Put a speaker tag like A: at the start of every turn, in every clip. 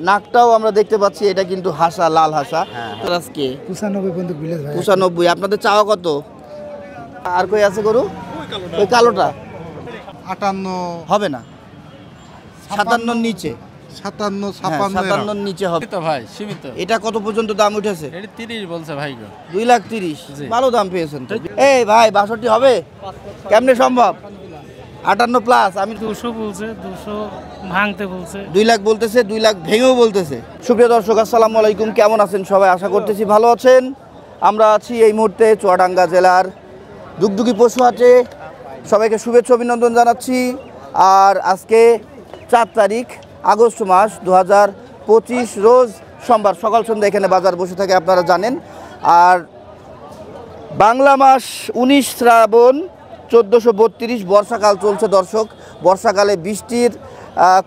A: নাকটাও আমরা দেখতে পাচ্ছি, এটা কিন্তু হাসা, লাল হাসা। আজকে
B: 95 পর্যন্ত বিলেজ ভাই।
A: 95। আপনাদের চাওয়া কত? আর কই আছে গরু? ওই কালোটা
B: 58
A: হবে না, 57 নিচে,
B: 57
A: 57
B: 56
A: নিচে হবে
C: তো ভাই সীমিত।
A: এটা কত পর্যন্ত দাম উঠেছে?
C: এটা 30 বলছে ভাই গো।
A: 2,30,000। ভালো দাম পেয়েছেন তো। এই ভাই 62 হবে কেমনে সম্ভব? 58 প্লাস। আমি
D: 200 বলছে, 200 ভাঙতে বলছে।
A: 2 লাখ বলতেছে, 2 লাখ ভেঙেও বলতেছে। সুপ্রিয় দর্শক, আসসালামু আলাইকুম, কেমন আছেন সবাই? আশা করতেছি ভালো আছেন। আমরা আছি এই মুহূর্তে চুয়াডাঙ্গা জেলার দুগদুগি পশু হাটে। সবাইকে শুভেচ্ছা অভিনন্দন জানাচ্ছি। আর আজকে 4 তারিখ আগস্ট মাস 2025 রোজ সোমবার সকাল সন্ধ্যা এখানে বাজার বসে থাকে, আপনারা জানেন। আর বাংলা মাস 19 শ্রাবণ 1432, বর্ষাকাল চলছে দর্শক। বর্ষাকালে বৃষ্টির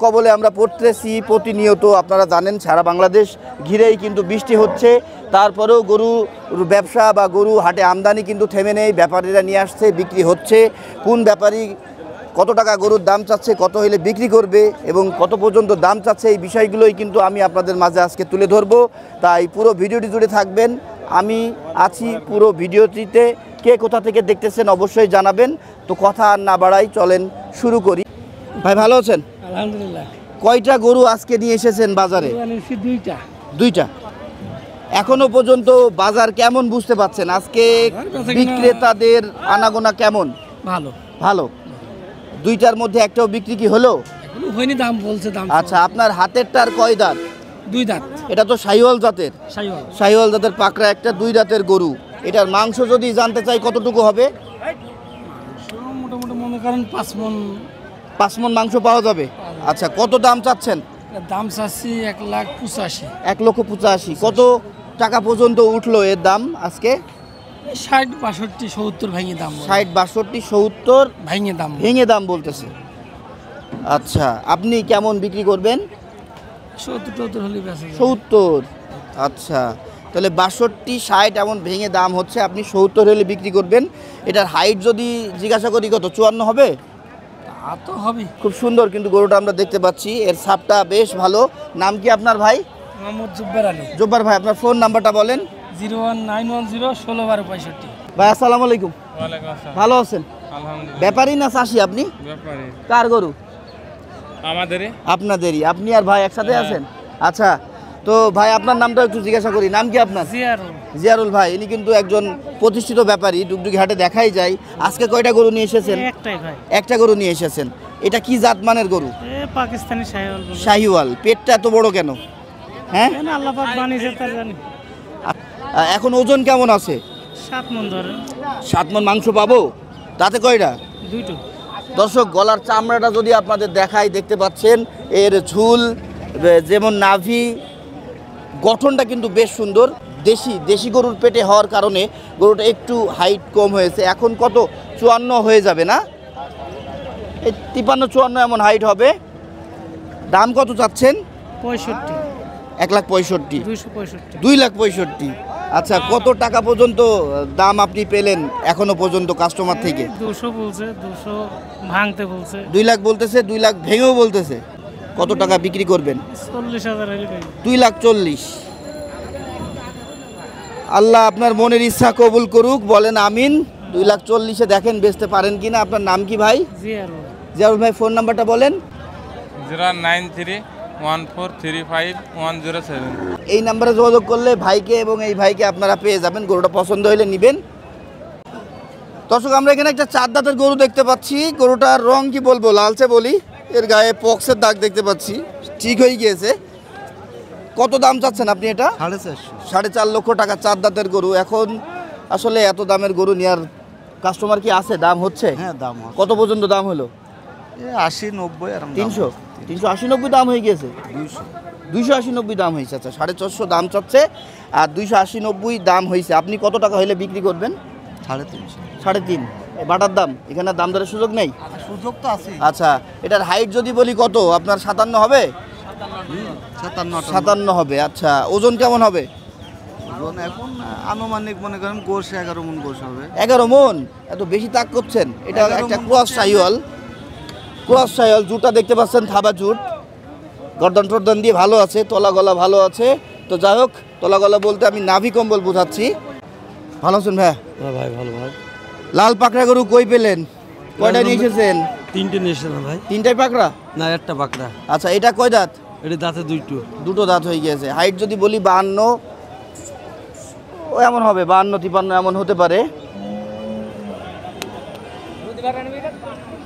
A: কবলে আমরা পড়তেছি প্রতিনিয়ত, আপনারা জানেন। সারা বাংলাদেশ ঘিরেই কিন্তু বৃষ্টি হচ্ছে, তারপরেও গরু ব্যবসা বা গরু হাটে আমদানি কিন্তু থেমে নেই। ব্যাপারীরা নিয়ে আসছে, বিক্রি হচ্ছে। কোন ব্যাপারী কত টাকা গরুর দাম চাচ্ছে, কত হইলে বিক্রি করবে এবং কত পর্যন্ত দাম চাচ্ছে, এই বিষয়গুলোই কিন্তু আমি আপনাদের মাঝে আজকে তুলে ধরবো। তাই পুরো ভিডিওটি জুড়ে থাকবেন। আমি আছি পুরো ভিডিওটিতে। কে কোথা থেকে দেখতেছেন অবশ্যই জানাবেন। তো কথা আর না বাড়াই, চলেন শুরু করি। ভাই ভালো আছেন?
D: আলহামদুলিল্লাহ।
A: কয়টা গরু আজকে নিয়ে এসেছেন বাজারে?
D: আনিছি দুইটা।
A: দুইটা। এখনো পর্যন্ত বাজার কেমন বুঝতে পাচ্ছেন? আজকে বিক্রেতাদের আনাগোনা কেমন?
D: ভালো।
A: ভালো। দুইটার মধ্যে একটাও বিক্রি কি হলো?
D: এখনো হয়নি, দাম বলছে দাম।
A: আচ্ছা, আপনার হাতেরটার কয় দাঁত?
D: 2 দাঁত।
A: এটা তো শাহিওয়াল জাতের।
D: সাইওয়াল।
A: শাহিওয়াল জাতের পাকড়া একটা 2 দাঁতের গরু। এটার মাংস যদি জানতে চাই কতটুকু হবে?
D: মোটামুটি মনে করেন 5 মণ।
A: 5 মণ মাংস পাওয়া যাবে। আচ্ছা, কত দাম চাচ্ছেন?
D: দাম চাচ্ছি 1,85,000।
A: 1,85,000। কত টাকা পর্যন্ত উঠলো এর দাম আজকে?
D: 60, 62, 70 ভেঙে দাম।
A: 60, 62, 70
D: ভেঙে দাম।
A: ভেঙে দাম বলতেছে। আচ্ছা, আপনি কেমন বিক্রি করবেন?
D: 70 হলে বেঁচে যাবে।
A: 70। আচ্ছা, তাহলে 62, 60 এমন ভেঙে দাম হচ্ছে। আপনি 70 হলে বিক্রি করবেন। এটার হাইট যদি জিজ্ঞাসা করি কত, 54 হবে?
D: তা তো হবে।
A: খুব সুন্দর কিন্তু গরুটা আমরা দেখতে পাচ্ছি। এর ছাপটা বেশ ভালো। নাম কি আপনার ভাই?
D: মোহাম্মদ জুব্বার আলী।
A: জব্বার ভাই, আপনার ফোন নাম্বারটা বলেন।
D: 01910 161265।
A: ভাই আসসালামু আলাইকুম।
C: ওয়ালাইকুম আসসালাম।
A: ভালো আছেন?
C: আলহামদুলিল্লাহ।
A: ব্যাপারী না চাষি আপনি?
C: ব্যাপারে
A: কার গরু?
C: আমাদেরই।
A: আপনাদেরই। আপনি আর ভাই একসাথে আছেন? আচ্ছা, তো ভাই আপনার নামটা একটু জিজ্ঞাসা করি। নাম কি আপনার?
D: জিয়ারুল।
A: জিয়ারুল ভাই। ইনি কিন্তু একজন প্রতিষ্ঠিত ব্যাপারী, ডুগডুগি হাটে দেখাই যায়। আজকে কয়টা গরু নিয়ে এসেছেন?
D: একটাই ভাই।
A: একটা গরু নিয়ে এসেছেন। এটা কি জাত মানের গরু?
D: পাকিস্তানি সাইওয়াল বলে।
A: শাহিওয়াল। পেটটা এত বড় কেন? হ্যাঁ,
D: কেন আল্লাহ পাক বানিয়েছে তার জানি।
A: এখন ওজন কেমন আছে?
D: 7 মণ ধরে।
A: 7 মণ মাংস পাবো? তাতে কয়টা?
D: দুইটো।
A: দর্শক, গলার চামড়াটা যদি আপনাদের দেখাই, দেখতে পাচ্ছেন এর ঝুল, যেমন নাভি, গঠনটা কিন্তু বেশ সুন্দর। দেশি গরুর পেটে হওয়ার কারণে গরুটা একটু হাইট কম হয়েছে। এখন কত, 54 হয়ে যাবে না? এই 53-54 এমন হাইট হবে। দাম কত চাচ্ছেন?
D: 65।
A: 1,65,000।
D: 265।
A: 2,65,000। আচ্ছা, কত টাকা পর্যন্ত দাম আপনি পেলেন এখনো পর্যন্ত কাস্টমার থেকে?
D: 200 বলছে, 200 ভাঙতে বলছে।
A: 2 লাখ বলতেছে, 2 লাখ ভেঙেও বলতেছে। কত টাকা বিক্রি করবেন?
D: 40,000 হলে ভাই।
A: 2,40,000। আল্লাহ আপনার মনের ইচ্ছা কবুল করুক, বলেন আমিন। 2,40,000-এ দেখেন বেচতে পারেন কিনা। আপনার নাম কি ভাই?
D: জিয়ারুল।
A: জিয়ারুল ভাই, ফোন নাম্বারটা বলেন।
C: 09314351107।
A: এই নাম্বারে যোগাযোগ করলে ভাইকে এবং এই ভাইকে আপনারা পেয়ে যাবেন। গরুটা পছন্দ হলে নেবেন। দর্শক, আমরা এখানে একটা 4 দাঁতের গরু দেখতে পাচ্ছি। গরুটার রং কি বলবো, লালচে বলি। এর গায়ে পক্সের দাগ দেখতে পাচ্ছি, ঠিক হয়ে গিয়েছে। কত দাম চাচ্ছেন আপনি এটা?
B: 4.5
A: 4.5 লক্ষ টাকা 4 দাঁতের গরু। এখন আসলে এত দামের গরু নেওয়ার কাস্টমার কি আছে? দাম হচ্ছে?
B: হ্যাঁ, দাম আছে।
A: কত পর্যন্ত দাম হলো?
B: 80 90 এরকম।
A: 300, 380-90 দাম হয়ে গেছে। 280-90 দাম হয়েছে। আচ্ছা, 450 দাম চাচ্ছে আর 280-90 দাম হয়েছে। আপনি কত টাকা হলে বিক্রি করবেন?
B: 3.5
A: 3.5। বাটার দাম, এখানে দাম দরের সুযোগ নেই?
B: সুযোগ তো আছে।
A: আচ্ছা, এটার হাইট যদি বলি কত, আপনার 57 হবে? 57 হবে। আচ্ছা, ওজন কেমন হবে?
B: ওজন এখন আনুমানিক মনে করেন গোশ 11 মণ গোশ হবে।
A: 11 মণ? এত বেশি তাক করছেন। এটা একটা ক্রস শাহিওয়াল। জুটা দেখতে পাচ্ছেন, থাবা জুট। গর্দন টর্দন দিয়ে ভালো আছে, তলা গলা ভালো আছে। তো যাই হোক, তলা গলা বলতে আমি নাভি কম্বল বোঝাচ্ছি। ভালো আছেন ভাইয়া?
E: হ্যাঁ ভাই ভালো ভাই।
A: লাল পাকড়া গরু কই পেলেন? কয়টা নিয়ে এসেছেন?
E: 3টে নিয়ে এসেছিলাম ভাই।
A: 3টাই পাকড়া?
E: না, একটা বাকড়া।
A: আচ্ছা, এটা কয় দাঁত?
E: এটা দাঁতে 2টো।
A: দুটো দাঁত হয়ে গিয়েছে। হাইট যদি বলি 52, ও এমন হবে 52-53 এমন হতে পারে।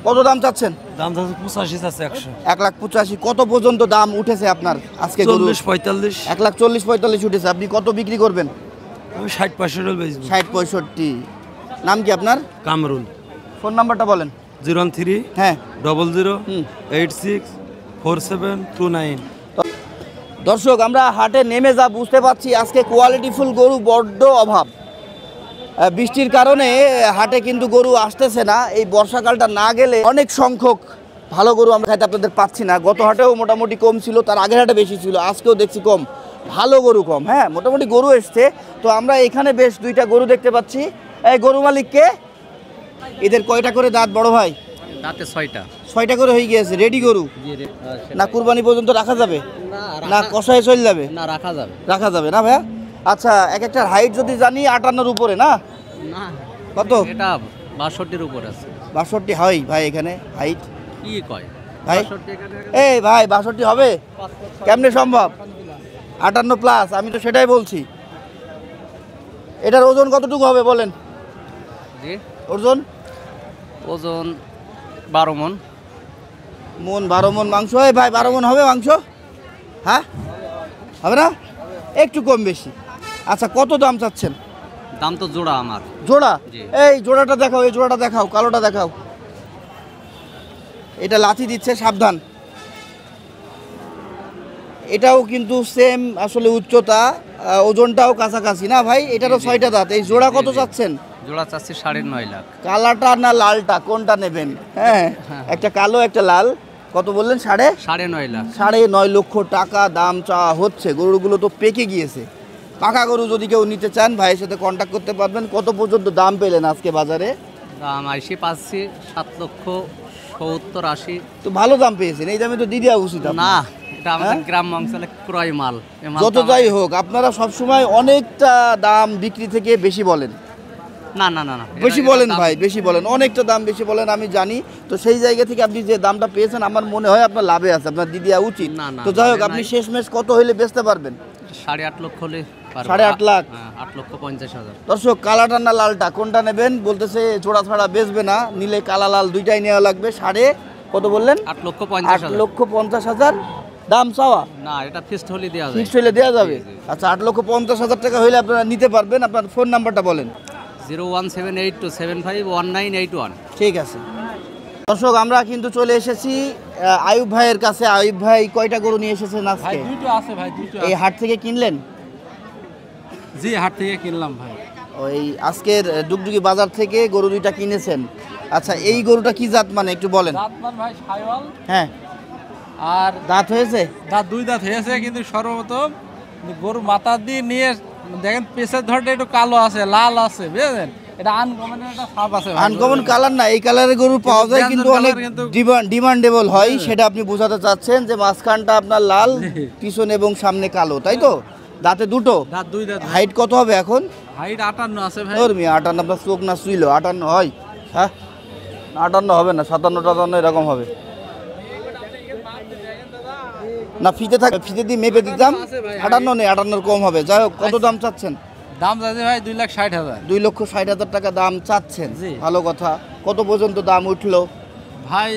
A: কত দাম চাচ্ছেন?
E: দাম যাচ্ছে 85 আছে 100।
A: 1,85,000। কত পর্যন্ত দাম উঠেছে আপনার আজকে গরু?
E: 40-45।
A: 1,40,45 উঠেছে। আপনি কত বিক্রি করবেন?
E: আমি 60-65 বেচবো।
A: 60-65। নাম কি আপনার?
E: কামরুল।
A: ফোন নাম্বারটা বলেন।
E: 013
A: হ্যাঁ
E: 00
A: হুম।
E: 86 4729।
A: দর্শক, আমরা হাটে নেমে যা বুঝতে পারছি, আজকে কোয়ালিটিফুল গরু বড্ড অভাব। বৃষ্টির কারণে হাটে কিন্তু গরু আসতেছে না। এই বর্ষাকালটা না গেলে অনেক সংখ্যক ভালো গরু আমরা খাইতে আপনাদের পাচ্ছি না। গত হাটেও মোটামুটি কম ছিল, তার আগের হাটে বেশি ছিল, আজকেও দেখছি কম, ভালো গরু কম। হ্যাঁ, মোটামুটি গরু এসছে। তো আমরা এখানে বেশ 2টা গরু দেখতে পাচ্ছি। এই গরু মালিককে, এদের কয়টা করে দাঁত বড় ভাই?
C: দাঁতে 6টা।
A: 6টা করে হয়ে গিয়েছে। রেডি গরু না কুরবানি পর্যন্ত রাখা যাবে? না কষায় চলে যাবে?
C: না, রাখা যাবে।
A: রাখা যাবে না ভাইয়া? আচ্ছা, এক একটার হাইট যদি জানি 58-র উপরে না?
C: না,
A: কত?
C: এটা 62-র উপর আছে।
A: 62 হয় ভাই এখানে হাইট?
C: কি কয়
A: ভাই এই ভাই 62 হবে কেমনে সম্ভব? 58 প্লাস, আমি তো সেটাই বলছি। এটার ওজন কতটুকু হবে বলেন?
C: জি,
A: ওজন
C: ওজন 12 মণ।
A: 12 মণ মাংস হয় ভাই? 12 মণ হবে মাংস? হ্যাঁ, হবে না? একটু কম বেশি। আচ্ছা, কত দাম চাচ্ছেন?
C: দাম তো জোড়া আমার।
A: জোড়া?
C: জি।
A: এই জোড়াটা দেখাও, এই জোড়াটা দেখাও, কালোটা দেখাও। এটা লাথি দিচ্ছে, সাবধান। এটাও কিন্তু সেম আসলে উচ্চতা, ওজনটাও কাছাকাছি না ভাই? এটারও 6টা দাঁত। এই জোড়া কত চাচ্ছেন?
C: জোড়া চাচ্ছি 9.5 লাখ।
A: কালাটা না লালটা, কোনটা নেবেন? হ্যাঁ, একটা কালো একটা লাল। কত বললেন?
C: 9.5 লাখ।
A: 9.5 লক্ষ টাকা দাম চাওয়া হচ্ছে। গরুগুলো তো পেকে গিয়েছে। পাকা গরু যদি কেউ নিতে চান ভাইয়ের সাথে কন্ট্যাক্ট করতে পারবেন। কত পর্যন্ত দাম পেলেন আজকে বাজারে?
C: দাম আইসি পাচ্ছি 7,70,80।
A: তো ভালো দাম পেয়েছেন, এই দামে তো দিয়ে দেওয়া উচিত আপনার।
C: না, এটা আমাদের
A: হ্যাঁ?
C: গ্রাম অঞ্চলে ক্রয় মাল। এ মাল
A: যত
C: তো
A: যাই হোক, আপনারা সবসময় অনেকটা দাম বিক্রি থেকে বেশি বলেন।
C: না না না না,
A: বেশি
C: এটা
A: বলেন
C: দাম-
A: ভাই, বেশি বলেন, অনেকটা দাম বেশি বলেন, আমি জানি। তো সেই জায়গা থেকে আপনি যে দামটা পেয়েছেন আমার মনে হয় আপনার লাভে আছে, আপনার দিয়ে দেওয়া উচিত।
C: না, না,
A: তো যাই হোক,
C: লাভে
A: আপনি
C: নাই।
A: শেষমেশ কত হইলে বেচতে পারবেন?
C: 8.5 লক্ষ হলে পারবো।
A: 8.5 লাখ?
C: হ্যাঁ, 8,50,000।
A: দর্শক, কালাটা না লালটা কোনটা নেবেন? বলতেছে জোড়া ছাড়া বেচবে না, নিলে কালা লাল দুইটাই নেওয়া লাগবে। কত বললেন?
C: 8,50,000।
A: 8,50,000 দাম চাওয়া?
C: না, এটা ফিক্সড হলে দেওয়া যায়।
A: ফিক্সড হইলে দেওয়া যাবে?
C: জি, জি।
A: আচ্ছা, 8,50,000 টাকা হইলে আপনারা নিতে পারবেন। আপনার ফোন নাম্বারটা বলেন।
C: 01782751981।
A: ঠিক আছে দর্শক, আমরা কিন্তু চলে এসেছি আয়ুব ভাইয়ের কাছে। আয়ুব ভাই কয়টা গরু নিয়ে এসেছেন আজকে?
C: দুটো আছে ভাই, দুটো।
A: এই হাট থেকে কিনলেন?
C: জি, হাট থেকে কিনলাম ভাই।
A: ওই আজকের ডুগডুগি বাজার থেকে গরু 2টা কিনেছেন। আচ্ছা, এই গরুটা কি জাত মানে একটু বলেন।
C: দাঁতমান ভাই সাইওয়াল।
A: হ্যাঁ,
C: আর
A: দাঁত হয়েছে?
C: দাঁত 2 দাঁত হয়েছে, কিন্তু সর্বপ্রথম গরু মাথা দিয়ে নিয়ে দেখেন পেছের ধরটা একটু কালো আছে, লাল আছে, বুঝলেন? এটা আনকমন একটা ছাপ আছে ভাই।
A: আনকমন কালার না, এই কালারের গরু পাওয়া যায়, কিন্তু
C: Danger
A: অনেক
C: colour কিন্তু-
A: ডিমান্ডেবল হয়। সেটা আপনি বোঝাতে চাচ্ছেন যে মাঝখানটা আপনার লাল, পিছন এবং সামনে কালো, তাই তো? দাঁতে 2টো?
C: দাঁত 2 দাঁত।
A: হাইট কত হবে এখন?
C: হাইট 58 আছে ভাই।
A: ধর্মী 58, আপনার চোখ না শুইল 58 হয়? হ্যাঁ, 58 হবে না, 57-58 এরকম হবে না। ফিতে থাকে, ফিতে দিয়ে মেপে দিতাম। 58 নেই, 58 কম হবে। যাই হোক, কত দাম চাচ্ছেন?
C: দাম যাচ্ছে ভাই 2,60,000।
A: 2,60,000 টাকা দাম চাচ্ছেন।
C: জি।
A: ভালো কথা। কত পর্যন্ত দাম উঠলো?
C: ভাই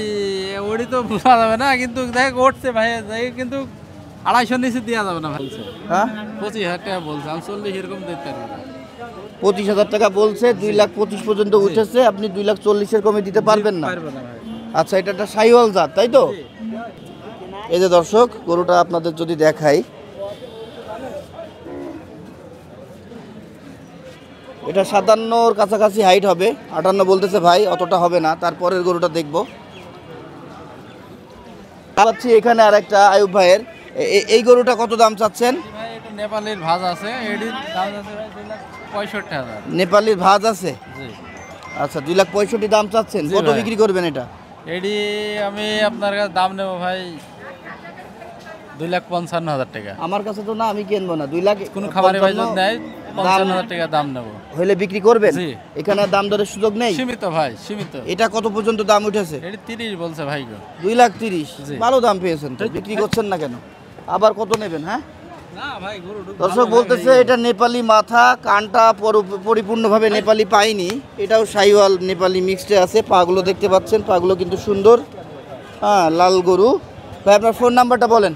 C: ওড়ি তো বোঝা যাবে না, কিন্তু দেখ উঠছে ভাই, কিন্তু 250 নিচে দেওয়া যাবে না ভাই।
A: হ্যাঁ,
C: 25,000 টাকা বলছে, আমি 40 এরকম দিতে পারবো না।
A: 25,000 টাকা বলছে, 2,25,000 পর্যন্ত উঠেছে। আপনি 2,40,000 কমে দিতে পারবেন না?
C: পারবো না ভাই।
A: আচ্ছা, এটা একটা সাইওয়াল জাত, তাই তো? এই যে দর্শক, গরুটা আপনাদের যদি দেখাই, এটা 57-র কাছাকাছি হাইট হবে। 58 বলতেছে ভাই, অতটা হবে না। তারপরের গরুটা দেখবো। পাচ্ছি এখানে আর একটা আয়ুব ভাইয়ের। এই গরুটা কত দাম চাচ্ছেন?
C: ভাই একটু নেপালের ভাজ আছে, এটির দাম আছে ভাই 2,65,000।
A: নেপালির ভাজ আছে?
C: জি।
A: আচ্ছা, 2,65,000 দাম চাচ্ছেন।
C: জি
A: কত
C: ভাই।
A: বিক্রি করবেন এটা?
C: এটি আমি আপনার কাছে দাম নেব ভাই 2,55,000 টাকা।
A: আমার কাছে তো না, আমি কিনবো না। 2 লাখ
C: কোনো খামারে ভাই যদি নেয় 55,000 টাকা দাম নেবো।
A: হইলে বিক্রি করবেন?
C: জি।
A: এখানে দাম দরের সুযোগ নেই?
C: সীমিত ভাই, সীমিত।
A: এটা কত পর্যন্ত দাম উঠেছে?
C: এটা 30 বলছে ভাই গো।
A: 2,30,000।
C: জি।
A: ভালো দাম পেয়েছেন তো, বিক্রি করছেন না কেন? আবার কত নেবেন? হ্যাঁ
C: না ভাই গরু
A: দর্শক বলতেছে এটা নেপালি মাথা, কানটা পরিপূর্ণভাবে নেপালি পাইনি, এটাও শাহিওয়াল নেপালি মিক্সডে আছে। পাগুলো দেখতে পাচ্ছেন, পাগুলো কিন্তু সুন্দর। হ্যাঁ, লাল গরু। ভাই আপনার ফোন নাম্বারটা বলেন।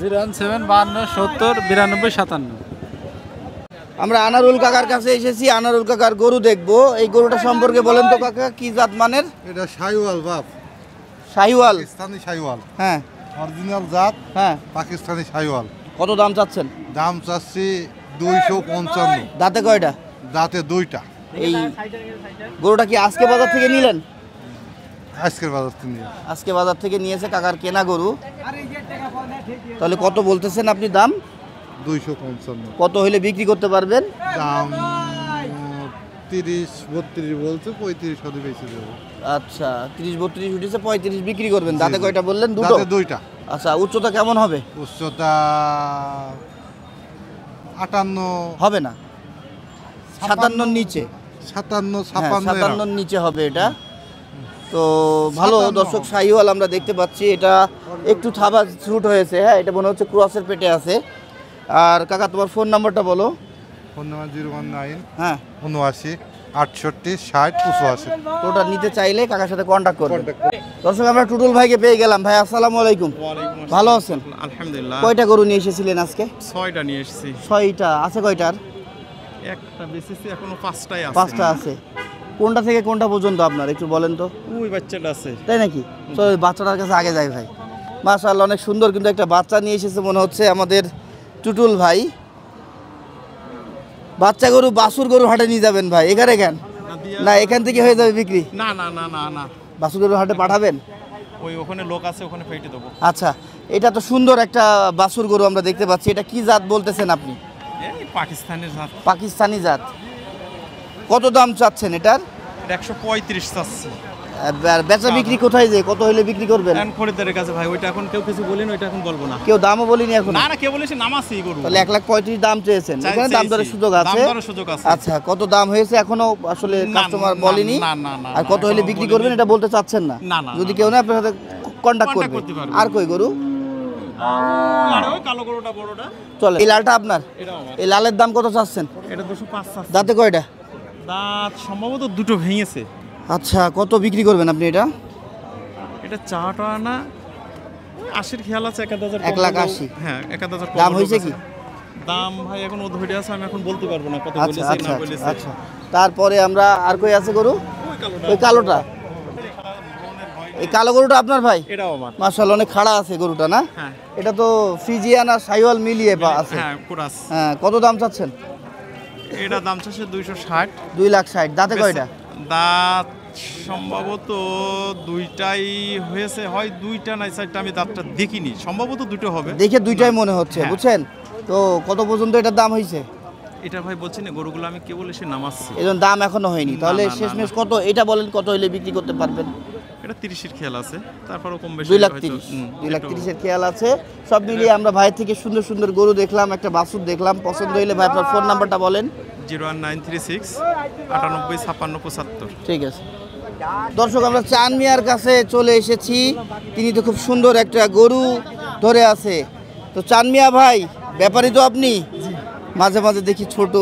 C: 01752709257।
A: আমরা আনারুল কাকার কাছে এসেছি, আনারুল কাকার গরু দেখবো। এই গরুটা সম্পর্কে বলেন তো কাকা, কি জাত মানের?
B: এটা শাহিওয়াল বাপ,
A: শাহিওয়াল?
B: পাকিস্তানি শাহিওয়াল,
A: হ্যাঁ
B: অরিজিনাল জাত,
A: হ্যাঁ।
B: পাকিস্তানি শাহিওয়াল।
A: কত দাম চাচ্ছেন?
B: দাম চাচ্ছি 255,
A: দাঁতে কয়টা?
B: দাঁতে 2টা।
A: এই গরুটা কি আজকে বাজার থেকে নিলেন?
B: আজকের বাজার থেকে
A: আজকে বাজার থেকে নিয়েছে কাকার কেনা গরু। তাহলে কত বলতেছেন আপনি দাম?
B: 255।
A: কত হইলে বিক্রি করতে পারবেন?
B: দাম 30-32 বলছে, 35 হলে বেশি দেবো।
A: আচ্ছা, 30-32 উঠেছে, 35 বিক্রি করবেন। দাঁতে কয়টা বললেন? দুটো।
B: দাঁতে 2টা।
A: আচ্ছা, উচ্চতা কেমন হবে?
B: উচ্চতা 58,
A: হবে না, 57 নিচে।
B: 57,
A: হ্যাঁ,
B: 56
A: 57 নিচে হবে এটা। তো ভালো
B: 57
A: দর্শক, শাহিওয়াল আমরা দেখতে পাচ্ছি। এটা একটু থাবা শুট হয়েছে। হ্যাঁ, এটা মনে হচ্ছে ক্রসের পেটে আছে। আর কাকা তোমার ফোন নাম্বারটা বলো।
B: ফোন নাম্বার 019
A: হ্যাঁ,
B: 79 68 60 85।
A: তো ওটা নিতে চাইলে কাকার সাথে কন্ট্যাক্ট করবেন। দর্শক আমরা টুটুল ভাইকে পেয়ে গেলাম। ভাই আসসালামু আলাইকুম। ভালো আছেন?
F: আলহামদুলিল্লাহ।
A: কয়টা গরু নিয়ে এসেছিলেন আজকে?
F: 6টা নিয়ে এসেছি।
A: 6টা আছে? কয়টার?
F: একটা বেঁচেছি, এখনো 5টাই আছে।
A: 5টা আছে। কোনটা থেকে কোনটা পর্যন্ত আপনার একটু বলেন তো?
F: ওই বাচ্চাটা আছে।
A: তাই নাকি? তো ওই বাচ্চাটার কাছে আগে যাই ভাই। মাশাআল্লাহ, অনেক সুন্দর কিন্তু একটা বাচ্চা নিয়ে এসেছে মনে হচ্ছে আমাদের টুটুল ভাই। বাচ্চা গরু, বাছুর গরু হাটে নিয়ে যাবেন ভাই? এখানে কেন না, এখান থেকে হয়ে যাবে বিক্রি?
F: না না না না না,
A: বাছুর গরু হাটে পাঠাবেন?
F: ওই ওখানে লোক আছে, ওখানে ফেটে দেবো।
A: আচ্ছা, এটা তো সুন্দর একটা বাছুর গরু আমরা দেখতে পাচ্ছি। এটা কি জাত বলতেছেন আপনি?
F: এই পাকিস্তানের জাত।
A: পাকিস্তানি জাত। কত দাম চাচ্ছেন এটার?
F: 135 চাচ্ছি।
A: আর বেচা বিক্রি কোথায়, যে কত হইলে বিক্রি করবেন?
F: এখন খরিদ্দারের কাছে ভাই, ওইটা এখন কেউ কিছু বলেন, ওইটা এখন বলবো না।
A: কেউ দামও বলিনি এখন?
F: না না, কেউ বলেছে নামাছি গরু।
A: তাহলে 1,35,000 দাম চেয়েছেন। এখানে দাম দরের সুযোগ আছে?
F: দাম দরের সুযোগ আছে।
A: আচ্ছা, কত দাম হয়েছে এখনো আসলে
F: না,
A: কাস্টমার
F: না,
A: বলেনি?
F: না, না, না,
A: আর কত
F: না,
A: হলে
F: এখনো
A: বিক্রি
F: বলেনি।
A: করবেন এটা বলতে চাচ্ছেন না?
F: না, না,
A: যদি
F: না,
A: কেউ না আপনার সাথে কন্ট্যাক্ট
F: Contact
A: করবে।
F: করতে পারবে।
A: আর কই গরু
F: আর ওই কালো গরুটা বড়টা,
A: চলে? এই লালটা আপনার?
F: এটাও আমার।
A: এই লালের দাম কত চাচ্ছেন?
F: এটা 205 চাচ্ছি।
A: দাঁতে কয়টা?
F: দাঁত সম্ভবত 2টো ভেঙেছে।
A: আচ্ছা, কত বিক্রি করবেন আপনি এটা?
F: এটা 4টা না, 80 খেয়াল আছে। 1,000।
A: 1,80,000?
F: হ্যাঁ, 1,000।
A: দাম হয়েছে কি?
F: দাম ভাই এখন ধরে আছে, আমি এখন বলতে পারবো না কত
A: আচ্ছা
F: বলেছে
A: আচ্ছা
F: না
A: আচ্ছা,
F: বলেছে।
A: আচ্ছা। তারপরে আমরা আর কই আছে গরু? ওই কালোটা। এই কালো গরুটা আপনার ভাই?
F: এটাও আমার।
A: মাশাআল্লাহ, অনেক খাড়া আছে গরুটা না?
F: হ্যাঁ
A: এটা তো ফ্রিজিয়ান আর শাহিওয়াল মিলিয়ে আছে।
F: হ্যাঁ, কুরাস।
A: হ্যাঁ, কত দাম চাচ্ছেন?
F: এটা দাম চাচ্ছে 260।
A: 2,60,000। দাঁতে কয়টা?
F: দাঁত সম্ভবত 2টাই হয়েছে, হয় 2টা নাই 4টা, আমি দাঁতটা দেখিনি, সম্ভবত 2টো হবে।
A: দেখে 2টাই মনে হচ্ছে,
F: হ্যাঁ।
A: বুঝছেন তো? কত পর্যন্ত এটার দাম হয়েছে?
F: এটা ভাই বলছি না, গরুগুলো আমি কে বলে সে নামাচ্ছি।
A: এর জন্য দাম এখনো হয়নি।
F: না,
A: তাহলে
F: না, না,
A: শেষমেশ কত এটা বলেন, কত হইলে বিক্রি করতে পারবেন?
F: এটা 30-এর খেয়াল আছে, তারপরও কম বেশি
A: 2,30,000। 2,30,000 খেয়াল আছে। সব মিলিয়ে আমরা ভাই থেকে সুন্দর সুন্দর গরু দেখলাম, একটা বাছুর দেখলাম। পছন্দ হইলে ভাই আপনার ফোন নাম্বারটা বলেন।
F: 01936 98 56 75।
A: ঠিক আছে দর্শক, আমরা চান মিয়ার কাছে চলে এসেছি। তিনি তো খুব সুন্দর একটা গরু ধরে আছে। তো চান মিয়া ভাই, ব্যাপারী তো আপনি? মাঝে মাঝে দেখি ছোট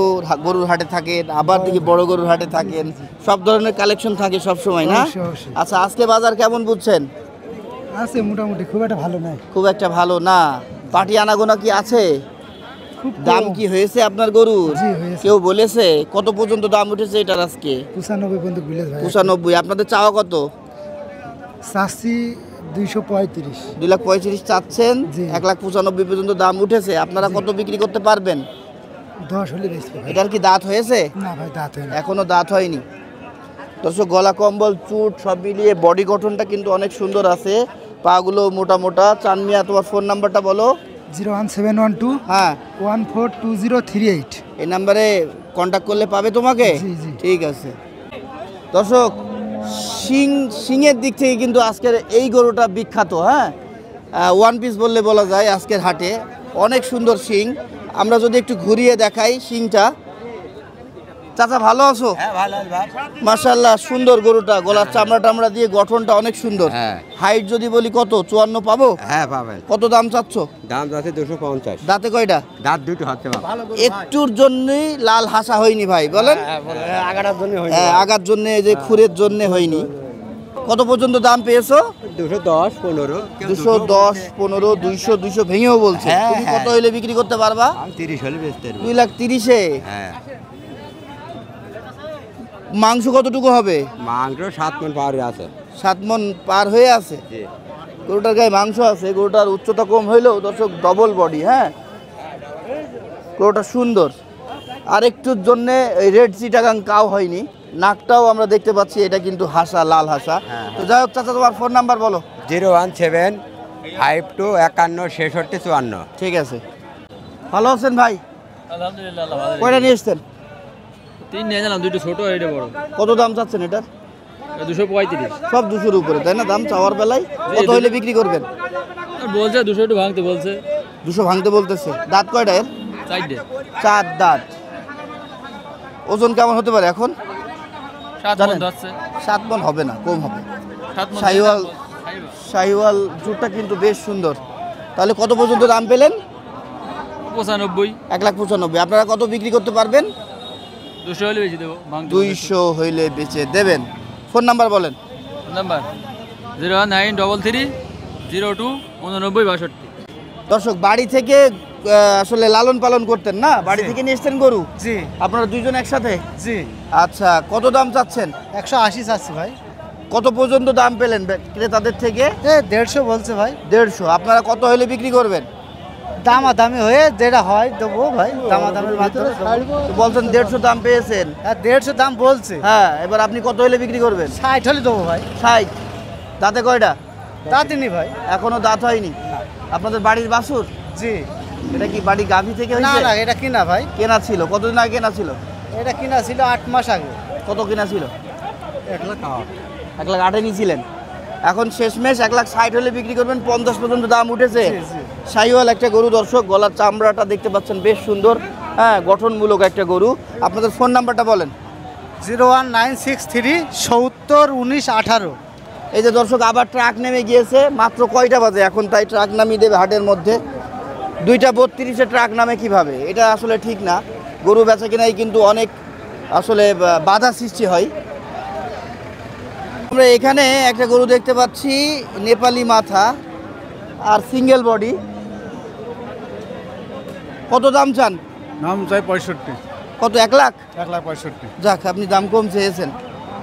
A: গরুর হাটে থাকেন, আবার দেখি বড় গরুর হাটে থাকেন, সব ধরনের কালেকশন থাকে সব সময় না? আচ্ছা, আজকে বাজার কেমন বুঝছেন?
G: আছে মোটামুটি, খুব একটা ভালো নাই।
A: খুব একটা ভালো না? পাটি আনাগোনা কি আছে?
G: খুব
A: দাম কি হয়েছে আপনার গরুর?
G: জি, হয়েছে।
A: কেউ বলেছে? কত পর্যন্ত দাম উঠেছে এটার আজকে?
G: 95 পর্যন্ত বিলেজ ভাই।
A: 95। আপনাদের চাওয়া কত?
G: চাচ্ছি 235।
A: 2,35,000 চাচ্ছেন।
G: জি।
A: 1,95,000 পর্যন্ত দাম উঠেছে। আপনারা কত বিক্রি করতে পারবেন?
G: 10 হলে বেচবো ভাই।
A: এটার কি দাঁত হয়েছে?
G: না ভাই, দাঁত হয় না।
A: এখনো দাঁত হয়নি। দর্শক, গলা কম্বল চুট সব মিলিয়ে বডি গঠনটা কিন্তু অনেক সুন্দর আছে, পাগুলো মোটা মোটা। চানমিয়া, তোমার ফোন নাম্বারটা বলো।
G: 01712
A: হ্যাঁ,
G: 142038।
A: এই নাম্বারে কন্ট্যাক্ট করলে পাবে তোমাকে?
G: জি, জি।
A: ঠিক আছে দর্শক, সিংয়ের দিক থেকে কিন্তু আজকের এই গরুটা বিখ্যাত। হ্যাঁ, ওয়ান পিস বললে বলা যায় আজকের হাটে। অনেক সুন্দর শিং। আমরা যদি একটু ঘুরিয়ে দেখাই শিংটা। চাচা ভালো আছো? মাশাআল্লাহ, সুন্দর গরুটা, গলার চামড়া টামড়া দিয়ে গঠনটা অনেক সুন্দর। হাইট যদি বলি কত, 54 পাবো?
H: হ্যাঁ পাবেন।
A: কত দাম চাচ্ছ?
H: দাম যাচ্ছে 250।
A: দাঁতে কয়টা?
H: দাঁত দুটো হচ্ছে
A: একটুর জন্যই লাল হাসা হয়নি ভাই, বলেন?
H: আগাটার জন্য
A: হ্যাঁ, আগার জন্য, এই যে খুরের জন্য হয়নি। কত পর্যন্ত দাম পেয়েছো?
H: 210, 15।
A: 210, 15, 200, 200 ভেঙেও বলছে।
H: হ্যাঁ,
A: তুমি
H: হ্যাঁ।
A: কত হইলে বিক্রি করতে পারবা?
H: 30 হলে বেচতে পারবো।
A: 2,30,000-এ।
H: হ্যাঁ,
A: মাংস কতটুকু হবে?
H: মাংস 7 মণ পাওয়ার আছে।
A: 7 মণ পার হয়ে আছে।
H: জি।
A: গরুটার গায়ে মাংস আছে। গরুটার উচ্চতা কম হইলেও দর্শক ডবল বডি। হ্যাঁ, গরুটা সুন্দর। আর একটুর জন্য রেড চিটাগাং কাও হয়নি। নাকটাও আমরা দেখতে পাচ্ছি, এটা কিন্তু হাসা, লাল হাসা। তো যাই হোক চাচা, তোমার ফোন নাম্বার বলো।
H: 017 52 51 66 54।
A: ঠিক আছে। ভালো আছেন ভাই?
C: আলহামদুলিল্লাহ আল্লাহ ভালো।
A: কয়টা নিয়ে এসছেন?
C: 3 নিয়ে গেলাম, দুটো ছোট এটা বড়।
A: কত দাম চাচ্ছেন এটার?
C: 235।
A: সব 200-র উপরে, তাই না? দাম চাওয়ার বেলায় কত হইলে বিক্রি করবেন?
C: বলছে 200 একটু ভাঙতে বলছে।
A: 200 ভাঙতে বলতেছে। দাঁত কয়টা এর?
C: 4
A: 4 দাঁত। ওজন কেমন হতে পারে এখন?
C: 7
A: জানেন?
C: মণ যাচ্ছে।
A: 7 মণ হবে না, কম হবে।
C: 7 মণ।
A: শাহিওয়াল জুটটা কিন্তু বেশ সুন্দর। তাহলে কত পর্যন্ত দাম পেলেন?
C: 95।
A: 1,95,000। আপনারা কত বিক্রি করতে পারবেন?
C: 200 হলে বেশি দেবো।
A: 200 হইলে বেচে দেবেন। ফোন নাম্বার বলেন।
C: নাম্বার 01933 02 89 62।
A: দর্শক, বাড়ি থেকে আসলে লালন পালন করতেন না? বাড়ি থেকে নিয়ে এসছেন গরু?
G: জি
A: আপনারা দুইজন একসাথে?
G: জি।
A: আচ্ছা, কত দাম চাচ্ছেন?
G: 180 চাচ্ছি ভাই।
A: কত পর্যন্ত দাম পেলেন ক্রেতাদের থেকে?
G: 150 বলছে ভাই।
A: 150। আপনারা কত হইলে বিক্রি করবেন?
G: দামাদামি হয়ে যেটা হয় দেবো ভাই, দামাদামের মাধ্যমে দেবো।
A: তো বলছেন 150 দাম পেয়েছেন।
G: হ্যাঁ 150 দাম বলছে।
A: হ্যাঁ, এবার আপনি কত হইলে বিক্রি করবেন?
G: 60 হলে দেবো ভাই।
A: 60। দাঁতে কয়টা?
G: তাতেনি ভাই।
A: এখনো দাঁত হয়নি। আপনাদের বাড়ির বাছুর?
G: জি।
A: এটা কি বাড়ি গাভী থেকে
G: না
A: হয়েছে?
G: না, এটা কিনা ভাই।
A: কেনা ছিল? কতদিন আগে কেনা ছিল?
G: এটা কিনা ছিল 8 মাস আগে।
A: কত কেনা ছিল?
G: 1,08,000।
A: 1,08,000 নিয়েছিলেন। এখন শেষমেশ 1,60,000 হলে বিক্রি করবেন। 50 পর্যন্ত দাম উঠেছে।
G: জি, জি।
A: শাহিওয়াল একটা গরু দর্শক, গলার চামড়াটা দেখতে পাচ্ছেন বেশ সুন্দর। হ্যাঁ, গঠনমূলক একটা গরু। আপনাদের ফোন নাম্বারটা বলেন।
G: 01963 70 19 18।
A: এই যে দর্শক, আবার ট্রাক নেমে গিয়েছে। মাত্র কয়টা বাজে এখন? তাই ট্রাক নামিয়ে দেবে হাটের মধ্যে। 2:32-এ ট্রাক নামে কিভাবে? এটা আসলে ঠিক না। গরু বেচা কেনাই কিন্তু অনেক আসলে বাধা সৃষ্টি হয়। আমরা এখানে একটা গরু দেখতে পাচ্ছি, নেপালি মাথা আর সিঙ্গেল বডি। কত দাম চান?
I: নাম চাই 65।
A: কত? 1 লাখ?
I: 1,65,000।
A: যাক, আপনি দাম কম চেয়েছেন।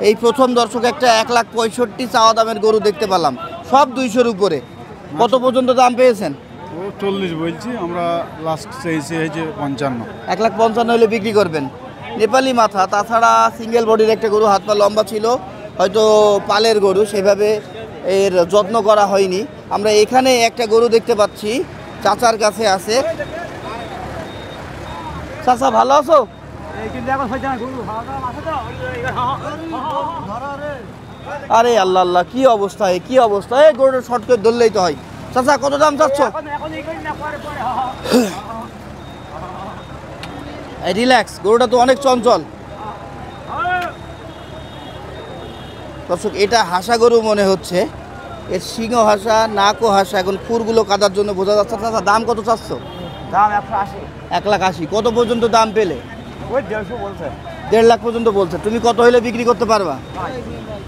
A: এই প্রথম দর্শক একটা 1,65,000 চাওয়া দামের গরু দেখতে পেলাম, সব 200-র উপরে। কত পর্যন্ত দাম পেয়েছেন?
I: ও 40 বলছি, আমরা লাস্ট চেয়েছি এই যে 55।
A: 1,55,000 হলে বিক্রি করবেন। নেপালি মাথা, তাছাড়া সিঙ্গেল বডির একটা গরু, হাত পা লম্বা ছিল, হয়তো পালের গরু, সেভাবে এর যত্ন করা হয়নি। আমরা এখানে একটা গরু দেখতে পাচ্ছি, চাচার কাছে আছে। চাচা ভালো আছো? আরে আল্লাহ আল্লাহ, কি অবস্থা, কি অবস্থা! এই গরুটা শর্ট করে ধরলেই তো হয়। চাচা কত দাম চাচ্ছ? রিল্যাক্স, গরুটা তো অনেক চঞ্চল। দর্শক, এটা হাসা গরু মনে হচ্ছে। এর সিংহ হাসা, নাকও হাসা। এখন খুরগুলো কাদার জন্য বোঝা যাচ্ছে। চাচা দাম কত চাচ্ছ?
G: দাম 180।
A: 1,80,000। কত পর্যন্ত দাম পেলে?
G: ওই 150 বলছে।
A: 1.5 লাখ পর্যন্ত বলছে। তুমি কত হইলে বিক্রি করতে পারবা?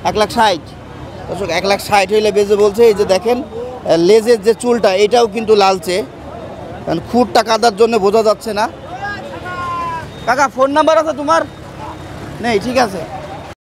A: 1,60,000। দর্শক, 1,60,000 হইলে বেজে বলছে। এই যে দেখেন, লেজের যে চুলটা, এটাও কিন্তু লালচে। কারণ খুরটা কাদার জন্য বোঝা যাচ্ছে না। কাকা ফোন নাম্বার আছে তোমার? নেই, ঠিক আছে।